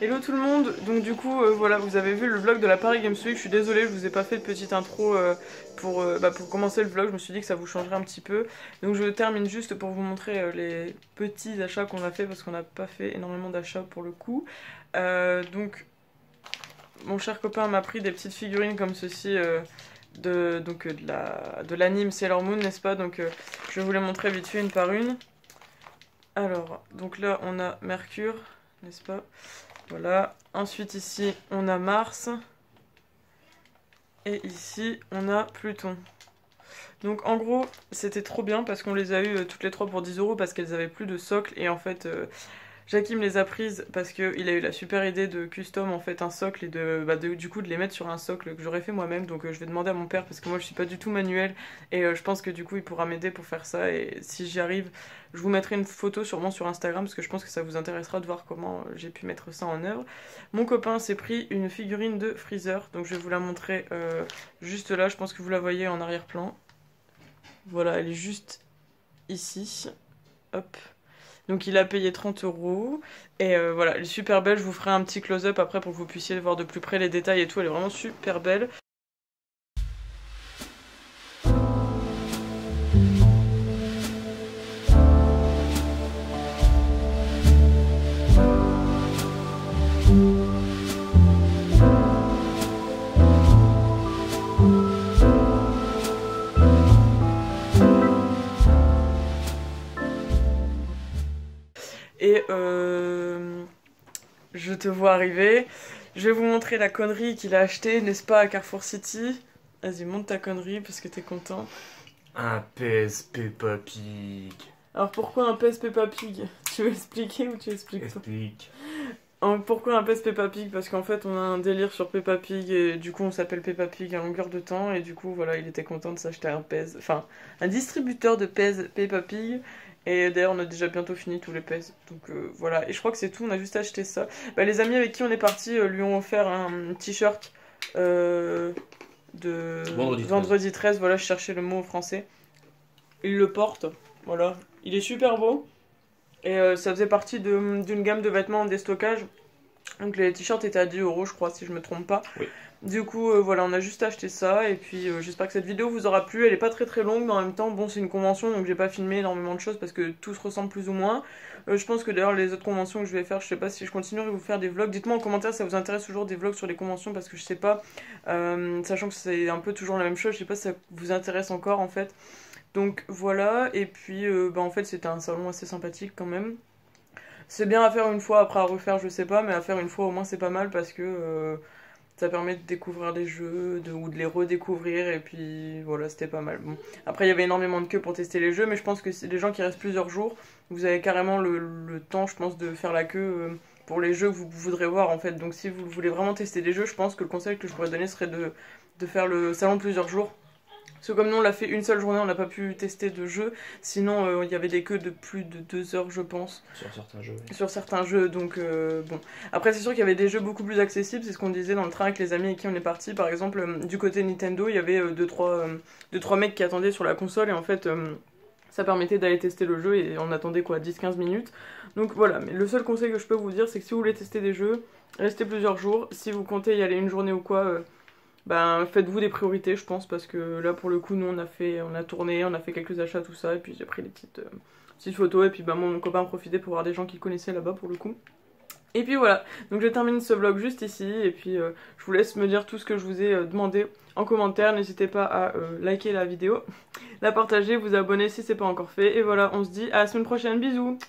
Hello tout le monde, donc du coup voilà, vous avez vu le vlog de la Paris Games Week. Je suis désolée, je vous ai pas fait de petite intro pour commencer le vlog. Je me suis dit que ça vous changerait un petit peu. Donc je termine juste pour vous montrer les petits achats qu'on a fait, parce qu'on n'a pas fait énormément d'achats pour le coup. Donc mon cher copain m'a pris des petites figurines comme ceci de l'anime Sailor Moon, n'est-ce pas? Donc je vais vous les montrer vite fait une par une. Alors, donc là on a Mercure, n'est-ce pas? Voilà, ensuite ici on a Mars, et ici on a Pluton. Donc en gros c'était trop bien parce qu'on les a eu toutes les trois pour 10 € parce qu'elles avaient plus de socle, et en fait Jackie me les a prises parce qu'il a eu la super idée de custom en fait un socle, et du coup de les mettre sur un socle que j'aurais fait moi-même. Donc je vais demander à mon père parce que moi je suis pas du tout manuel, et je pense que du coup il pourra m'aider pour faire ça, et si j'y arrive je vous mettrai une photo sûrement sur Instagram parce que je pense que ça vous intéressera de voir comment j'ai pu mettre ça en œuvre. Mon copain s'est pris une figurine de Freezer, donc je vais vous la montrer juste là, je pense que vous la voyez en arrière-plan. Voilà, elle est juste ici, hop. Donc il a payé 30 €, et voilà, elle est super belle. Je vous ferai un petit close-up après pour que vous puissiez voir de plus près les détails et tout, elle est vraiment super belle. Et je te vois arriver. Je vais vous montrer la connerie qu'il a acheté, n'est-ce pas, à Carrefour City. Vas-y, monte ta connerie parce que t'es content. Un PS Peppa Pig. Alors pourquoi un PS Peppa Pig? Tu veux expliquer ou tu expliques toi? Explique. Pourquoi un PS Peppa Pig? Parce qu'en fait on a un délire sur Peppa Pig, et du coup on s'appelle Peppa Pig à longueur de temps, et du coup voilà, il était content de s'acheter un PES, enfin un distributeur de PES Peppa Pig. Et d'ailleurs on a déjà bientôt fini tous les PES, donc voilà, et je crois que c'est tout, on a juste acheté ça. Les amis avec qui on est parti lui ont offert un t-shirt de vendredi 13, voilà, je cherchais le mot en français. Il le porte, voilà, il est super beau, et ça faisait partie d'une gamme de vêtements en déstockage. Donc les t-shirts étaient à 10 € je crois, si je me trompe pas. Oui. Du coup voilà, on a juste acheté ça, et puis j'espère que cette vidéo vous aura plu. Elle est pas très longue, mais en même temps bon, c'est une convention, donc j'ai pas filmé énormément de choses parce que tout se ressemble plus ou moins. Je pense que d'ailleurs les autres conventions que je vais faire, je sais pas si je continuerai à vous faire des vlogs. Dites-moi en commentaire si ça vous intéresse toujours des vlogs sur les conventions, parce que je sais pas, sachant que c'est un peu toujours la même chose, je sais pas si ça vous intéresse encore en fait. Donc voilà, et puis en fait c'était un salon assez sympathique quand même. C'est bien à faire une fois, après à refaire je sais pas, mais à faire une fois au moins c'est pas mal, parce que ça permet de découvrir les jeux, ou de les redécouvrir, et puis voilà, c'était pas mal. Bon. Après il y avait énormément de queues pour tester les jeux, mais je pense que c'est des gens qui restent plusieurs jours, vous avez carrément le temps je pense de faire la queue pour les jeux que vous voudrez voir en fait. Donc si vous voulez vraiment tester des jeux, je pense que le conseil que je pourrais donner serait de faire le salon plusieurs jours. Parce que comme nous on l'a fait une seule journée, on n'a pas pu tester de jeux, sinon il y avait des queues de plus de 2 heures je pense. Sur certains jeux. Oui. Sur certains jeux, donc bon. Après c'est sûr qu'il y avait des jeux beaucoup plus accessibles, c'est ce qu'on disait dans le train avec les amis avec qui on est parti. Par exemple, du côté Nintendo, il y avait 2-3 mecs qui attendaient sur la console et en fait ça permettait d'aller tester le jeu et on attendait quoi 10-15 minutes. Donc voilà, mais le seul conseil que je peux vous dire c'est que si vous voulez tester des jeux, restez plusieurs jours. Si vous comptez y aller une journée ou quoi, ben faites-vous des priorités je pense, parce que là pour le coup nous on a tourné, on a fait quelques achats tout ça et puis j'ai pris les petites photos et puis ben mon copain a profité pour voir des gens qu'il connaissait là-bas pour le coup. Et puis voilà, donc je termine ce vlog juste ici et puis je vous laisse me dire tout ce que je vous ai demandé en commentaire. N'hésitez pas à liker la vidéo, la partager, vous abonner si c'est pas encore fait et voilà, on se dit à la semaine prochaine, bisous.